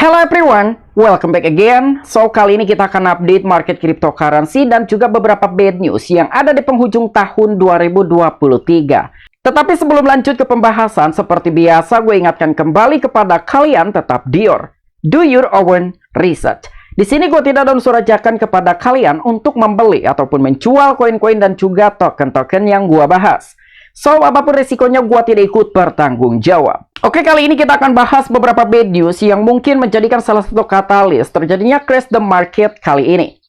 Hello everyone, welcome back again. So, kali ini kita akan update market cryptocurrency dan juga beberapa bad news yang ada di penghujung tahun 2023. Tetapi sebelum lanjut ke pembahasan, seperti biasa gue ingatkan kembali kepada kalian tetap do your own research. Di sini gue tidak ada unsur ajakan kepada kalian untuk membeli ataupun menjual koin-koin dan juga token-token yang gue bahas. So, apapun resikonya gue tidak ikut bertanggung jawab. Oke, kali ini kita akan bahas beberapa bad news yang mungkin menjadikan salah satu katalis terjadinya crash the market kali ini.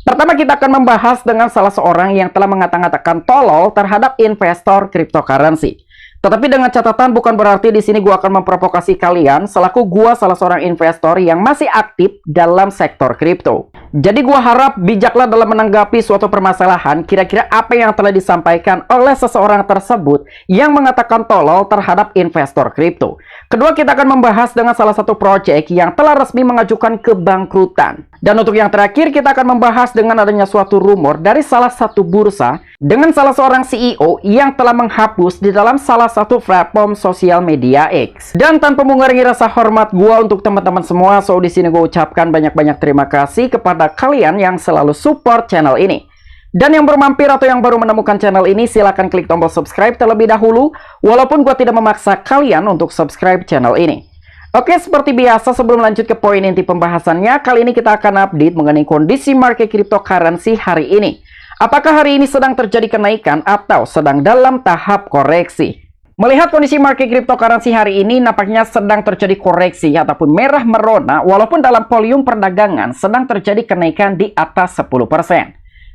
Pertama, kita akan membahas dengan salah seorang yang telah mengata-ngatakan tolol terhadap investor cryptocurrency. Tetapi dengan catatan bukan berarti di sini gua akan memprovokasi kalian selaku gua salah seorang investor yang masih aktif dalam sektor kripto. Jadi gua harap bijaklah dalam menanggapi suatu permasalahan kira-kira apa yang telah disampaikan oleh seseorang tersebut yang mengatakan tolol terhadap investor kripto. Kedua, kita akan membahas dengan salah satu proyek yang telah resmi mengajukan kebangkrutan. Dan untuk yang terakhir, kita akan membahas dengan adanya suatu rumor dari salah satu bursa dengan salah seorang CEO yang telah menghapus di dalam salah satu platform sosial media X. Dan tanpa mengurangi rasa hormat gua untuk teman-teman semua, so di sini gua ucapkan banyak-banyak terima kasih kepada kalian yang selalu support channel ini. Dan yang baru mampir atau yang baru menemukan channel ini, silahkan klik tombol subscribe terlebih dahulu, walaupun gua tidak memaksa kalian untuk subscribe channel ini. Oke, seperti biasa sebelum lanjut ke poin inti pembahasannya, kali ini kita akan update mengenai kondisi market cryptocurrency hari ini. Apakah hari ini sedang terjadi kenaikan atau sedang dalam tahap koreksi? Melihat kondisi market cryptocurrency hari ini, nampaknya sedang terjadi koreksi ataupun merah merona, walaupun dalam volume perdagangan sedang terjadi kenaikan di atas 10%.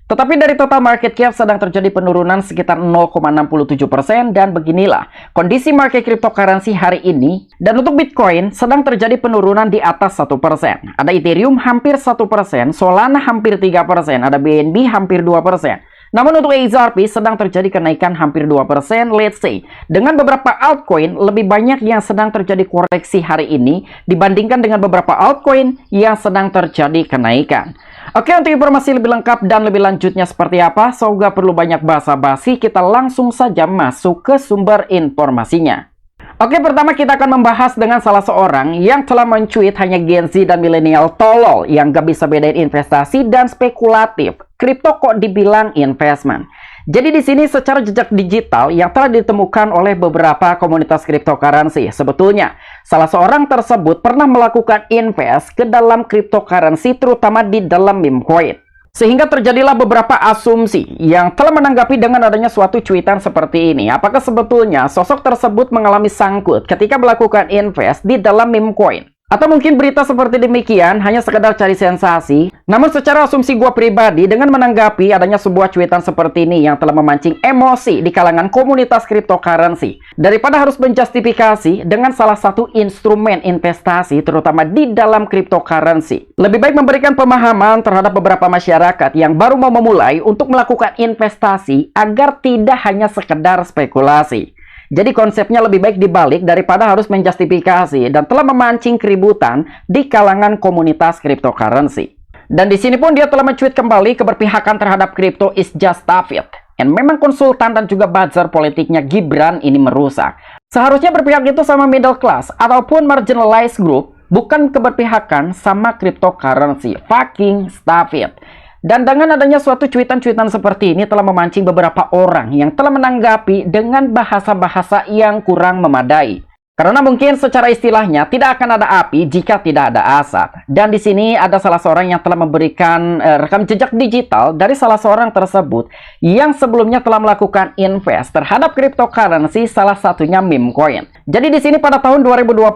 Tetapi dari total market cap sedang terjadi penurunan sekitar 0,67% dan beginilah kondisi market cryptocurrency hari ini. Dan untuk Bitcoin sedang terjadi penurunan di atas 1%. Ada Ethereum hampir 1%, Solana hampir 3%, ada BNB hampir 2%. Namun untuk XRP sedang terjadi kenaikan hampir 2%, let's say. Dengan beberapa altcoin, lebih banyak yang sedang terjadi koreksi hari ini dibandingkan dengan beberapa altcoin yang sedang terjadi kenaikan. Oke, untuk informasi lebih lengkap dan lebih lanjutnya seperti apa, so gak perlu banyak basa-basi, kita langsung saja masuk ke sumber informasinya. Oke, pertama kita akan membahas dengan salah seorang yang telah mencuit hanya Gen Z dan milenial tolol yang gak bisa bedain investasi dan spekulatif. Kripto kok dibilang investment. Jadi di sini secara jejak digital yang telah ditemukan oleh beberapa komunitas cryptocurrency. Sebetulnya, salah seorang tersebut pernah melakukan invest ke dalam cryptocurrency terutama di dalam meme coin. Sehingga terjadilah beberapa asumsi yang telah menanggapi dengan adanya suatu cuitan seperti ini. Apakah sebetulnya sosok tersebut mengalami sangkut ketika melakukan invest di dalam meme coin? Atau mungkin berita seperti demikian hanya sekedar cari sensasi. Namun secara asumsi gue pribadi dengan menanggapi adanya sebuah cuitan seperti ini yang telah memancing emosi di kalangan komunitas cryptocurrency. Daripada harus menjustifikasi dengan salah satu instrumen investasi terutama di dalam cryptocurrency. Lebih baik memberikan pemahaman terhadap beberapa masyarakat yang baru mau memulai untuk melakukan investasi agar tidak hanya sekedar spekulasi. Jadi konsepnya lebih baik dibalik daripada harus menjustifikasi dan telah memancing keributan di kalangan komunitas cryptocurrency. Dan di sini pun dia telah mencuit kembali keberpihakan terhadap kripto is just stuff it. And memang konsultan dan juga buzzer politiknya Gibran ini merusak. Seharusnya berpihak itu sama middle class ataupun marginalized group, bukan keberpihakan sama cryptocurrency. Fucking stuff it. Dan dengan adanya suatu cuitan-cuitan seperti ini telah memancing beberapa orang yang telah menanggapi dengan bahasa-bahasa yang kurang memadai. Karena mungkin secara istilahnya tidak akan ada api jika tidak ada asap. Dan di sini ada salah seorang yang telah memberikan rekam jejak digital dari salah seorang tersebut yang sebelumnya telah melakukan invest terhadap cryptocurrency, salah satunya meme coin. Jadi di sini pada tahun 2021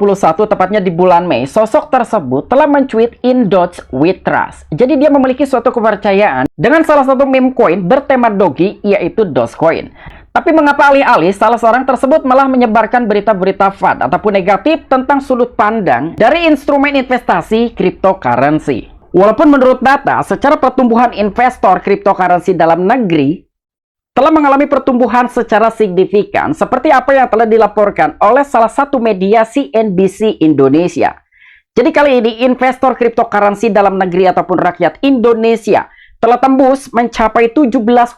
tepatnya di bulan Mei, sosok tersebut telah mencuit in Doge with trust. Jadi dia memiliki suatu kepercayaan dengan salah satu meme coin bertema Doge yaitu Dogecoin. Tapi mengapa alih-alih salah seorang tersebut malah menyebarkan berita-berita FUD ataupun negatif tentang sudut pandang dari instrumen investasi cryptocurrency? Walaupun menurut data, secara pertumbuhan investor cryptocurrency dalam negeri telah mengalami pertumbuhan secara signifikan seperti apa yang telah dilaporkan oleh salah satu media CNBC Indonesia. Jadi kali ini investor cryptocurrency dalam negeri ataupun rakyat Indonesia telah tembus mencapai 17,54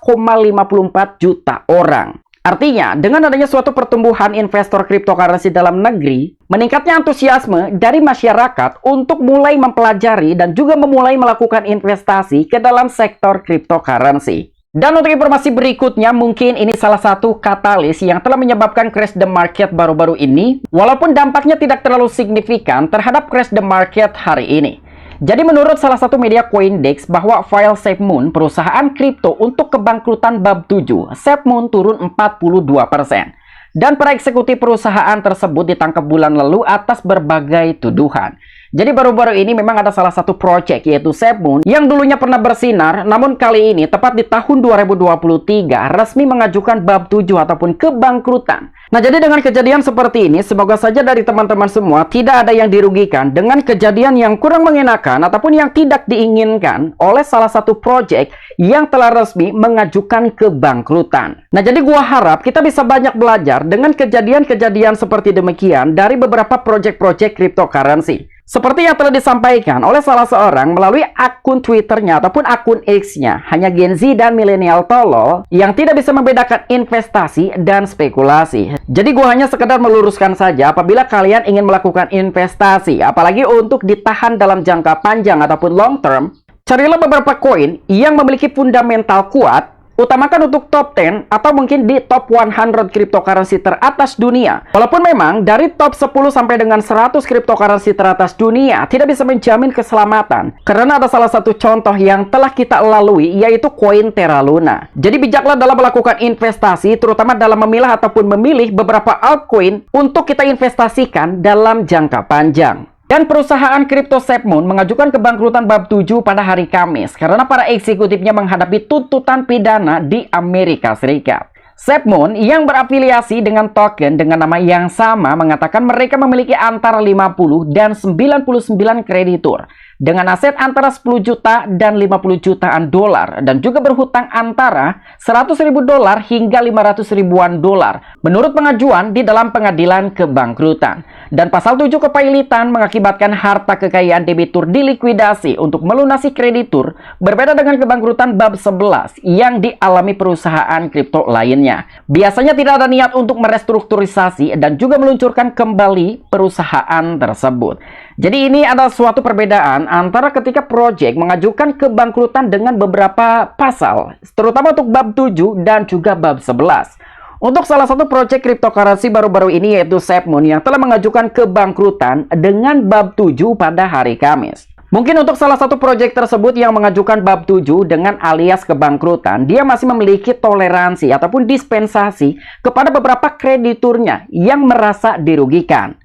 juta orang. Artinya, dengan adanya suatu pertumbuhan investor cryptocurrency dalam negeri, meningkatnya antusiasme dari masyarakat untuk mulai mempelajari dan juga memulai melakukan investasi ke dalam sektor cryptocurrency. Dan untuk informasi berikutnya, mungkin ini salah satu katalis yang telah menyebabkan crash the market baru-baru ini, walaupun dampaknya tidak terlalu signifikan terhadap crash the market hari ini. Jadi menurut salah satu media Coindex bahwa file SafeMoon, perusahaan kripto untuk kebangkrutan bab 7, SafeMoon turun 42%. Dan para eksekutif perusahaan tersebut ditangkap bulan lalu atas berbagai tuduhan. Jadi baru-baru ini memang ada salah satu proyek yaitu SafeMoon yang dulunya pernah bersinar, namun kali ini tepat di tahun 2023 resmi mengajukan bab 7 ataupun kebangkrutan. Nah, jadi dengan kejadian seperti ini, semoga saja dari teman-teman semua tidak ada yang dirugikan dengan kejadian yang kurang mengenakan ataupun yang tidak diinginkan oleh salah satu proyek yang telah resmi mengajukan kebangkrutan. Nah, jadi gua harap kita bisa banyak belajar dengan kejadian-kejadian seperti demikian dari beberapa proyek-proyek cryptocurrency. Seperti yang telah disampaikan oleh salah seorang melalui akun Twitternya ataupun akun X-nya, hanya Gen Z dan milenial tolol yang tidak bisa membedakan investasi dan spekulasi. Jadi gua hanya sekedar meluruskan saja, apabila kalian ingin melakukan investasi, apalagi untuk ditahan dalam jangka panjang ataupun long term, carilah beberapa koin yang memiliki fundamental kuat. Utamakan untuk top 10 atau mungkin di top 100 cryptocurrency teratas dunia. Walaupun memang dari top 10 sampai dengan 100 cryptocurrency teratas dunia tidak bisa menjamin keselamatan. Karena ada salah satu contoh yang telah kita lalui, yaitu koin Terra Luna. Jadi bijaklah dalam melakukan investasi, terutama dalam memilah ataupun memilih beberapa altcoin untuk kita investasikan dalam jangka panjang. Dan perusahaan kripto SafeMoon mengajukan kebangkrutan bab 7 pada hari Kamis karena para eksekutifnya menghadapi tuntutan pidana di Amerika Serikat. SafeMoon yang berafiliasi dengan token dengan nama yang sama mengatakan mereka memiliki antara 50 dan 99 kreditur dengan aset antara 10 juta dan 50 jutaan dolar dan juga berhutang antara 100.000 dolar hingga 500 ribuan dolar menurut pengajuan di dalam pengadilan kebangkrutan. Dan pasal 7 kepailitan mengakibatkan harta kekayaan debitur dilikuidasi untuk melunasi kreditur, berbeda dengan kebangkrutan bab 11 yang dialami perusahaan kripto lainnya. Biasanya tidak ada niat untuk merestrukturisasi dan juga meluncurkan kembali perusahaan tersebut. Jadi ini ada suatu perbedaan antara ketika proyek mengajukan kebangkrutan dengan beberapa pasal, terutama untuk bab 7 dan juga bab 11. Untuk salah satu proyek cryptocurrency baru-baru ini yaitu SafeMoon yang telah mengajukan kebangkrutan dengan bab 7 pada hari Kamis. Mungkin untuk salah satu proyek tersebut yang mengajukan bab 7 dengan alias kebangkrutan, dia masih memiliki toleransi ataupun dispensasi kepada beberapa krediturnya yang merasa dirugikan.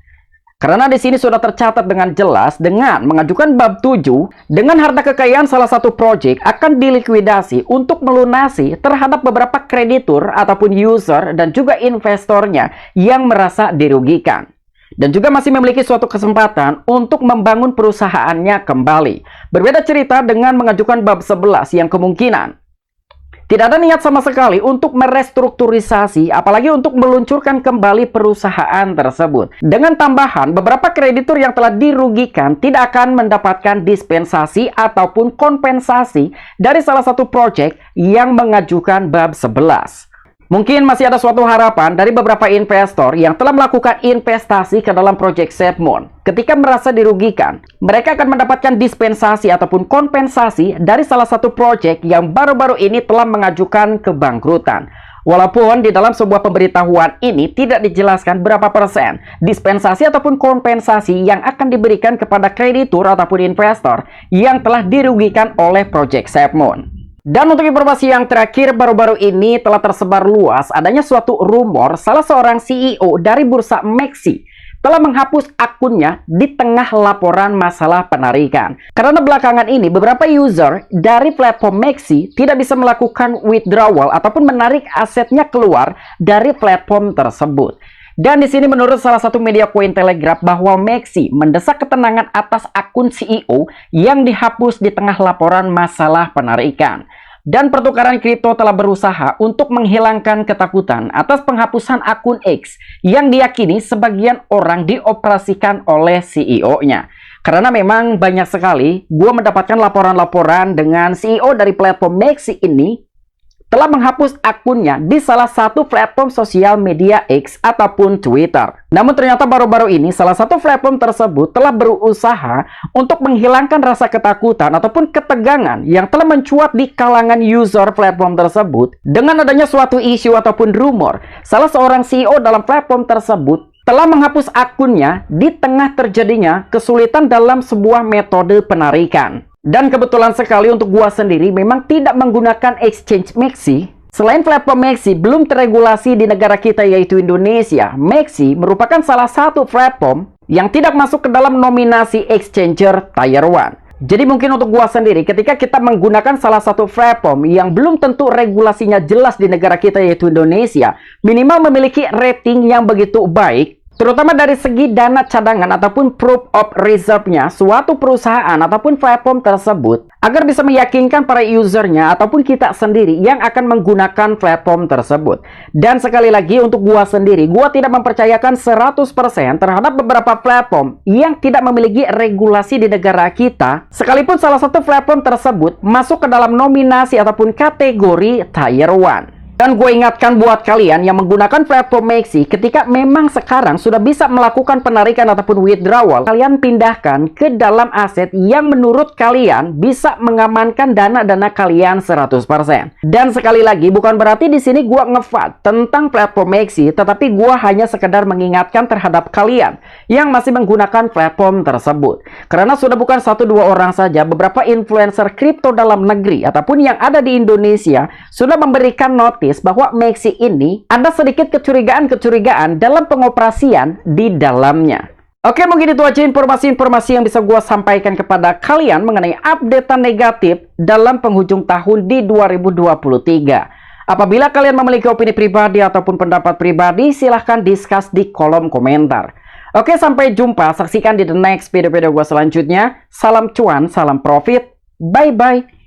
Karena di sini sudah tercatat dengan jelas dengan mengajukan bab 7 dengan harta kekayaan salah satu proyek akan dilikuidasi untuk melunasi terhadap beberapa kreditur ataupun user dan juga investornya yang merasa dirugikan. Dan juga masih memiliki suatu kesempatan untuk membangun perusahaannya kembali. Berbeda cerita dengan mengajukan bab 11 yang kemungkinan tidak ada niat sama sekali untuk merestrukturisasi, apalagi untuk meluncurkan kembali perusahaan tersebut. Dengan tambahan, beberapa kreditur yang telah dirugikan tidak akan mendapatkan dispensasi ataupun kompensasi dari salah satu proyek yang mengajukan bab 11. Mungkin masih ada suatu harapan dari beberapa investor yang telah melakukan investasi ke dalam proyek SafeMoon. Ketika merasa dirugikan, mereka akan mendapatkan dispensasi ataupun kompensasi dari salah satu proyek yang baru-baru ini telah mengajukan kebangkrutan. Walaupun di dalam sebuah pemberitahuan ini tidak dijelaskan berapa persen dispensasi ataupun kompensasi yang akan diberikan kepada kreditur ataupun investor yang telah dirugikan oleh proyek SafeMoon. Dan untuk informasi yang terakhir, baru-baru ini telah tersebar luas adanya suatu rumor salah seorang CEO dari bursa MEXC telah menghapus akunnya di tengah laporan masalah penarikan. Karena belakangan ini beberapa user dari platform MEXC tidak bisa melakukan withdrawal ataupun menarik asetnya keluar dari platform tersebut. Dan di sini menurut salah satu media Cointelegraph bahwa MEXC mendesak ketenangan atas akun CEO yang dihapus di tengah laporan masalah penarikan. Dan pertukaran kripto telah berusaha untuk menghilangkan ketakutan atas penghapusan akun X yang diyakini sebagian orang dioperasikan oleh CEO-nya. Karena memang banyak sekali gue mendapatkan laporan-laporan dengan CEO dari platform MEXC ini telah menghapus akunnya di salah satu platform sosial media X ataupun Twitter. Namun ternyata baru-baru ini salah satu platform tersebut telah berusaha untuk menghilangkan rasa ketakutan ataupun ketegangan yang telah mencuat di kalangan user platform tersebut dengan adanya suatu isu ataupun rumor salah seorang CEO dalam platform tersebut telah menghapus akunnya di tengah terjadinya kesulitan dalam sebuah metode penarikan. Dan kebetulan sekali untuk gua sendiri memang tidak menggunakan exchange Maxi. Selain platform Maxi belum teregulasi di negara kita yaitu Indonesia, Maxi merupakan salah satu platform yang tidak masuk ke dalam nominasi exchanger Tier 1. Jadi mungkin untuk gua sendiri ketika kita menggunakan salah satu platform yang belum tentu regulasinya jelas di negara kita yaitu Indonesia, minimal memiliki rating yang begitu baik, terutama dari segi dana cadangan ataupun proof of reserve-nya suatu perusahaan ataupun platform tersebut agar bisa meyakinkan para usernya ataupun kita sendiri yang akan menggunakan platform tersebut. Dan sekali lagi untuk gua sendiri, gua tidak mempercayakan 100% terhadap beberapa platform yang tidak memiliki regulasi di negara kita, sekalipun salah satu platform tersebut masuk ke dalam nominasi ataupun kategori Tier 1. Dan gue ingatkan buat kalian yang menggunakan platform Maxi, ketika memang sekarang sudah bisa melakukan penarikan ataupun withdrawal, kalian pindahkan ke dalam aset yang menurut kalian bisa mengamankan dana-dana kalian 100%. Dan sekali lagi, bukan berarti di sini gue ngevat tentang platform Maxi, tetapi gue hanya sekedar mengingatkan terhadap kalian yang masih menggunakan platform tersebut. Karena sudah bukan 1-2 orang saja, beberapa influencer kripto dalam negeri ataupun yang ada di Indonesia sudah memberikan notis bahwa Maxi ini ada sedikit kecurigaan-kecurigaan dalam pengoperasian di dalamnya. Oke, mungkin itu aja informasi-informasi yang bisa gue sampaikan kepada kalian mengenai updatean negatif dalam penghujung tahun di 2023. Apabila kalian memiliki opini pribadi ataupun pendapat pribadi, silahkan discuss di kolom komentar. Oke, sampai jumpa. Saksikan di the next video-video gue selanjutnya. Salam cuan, salam profit. Bye-bye.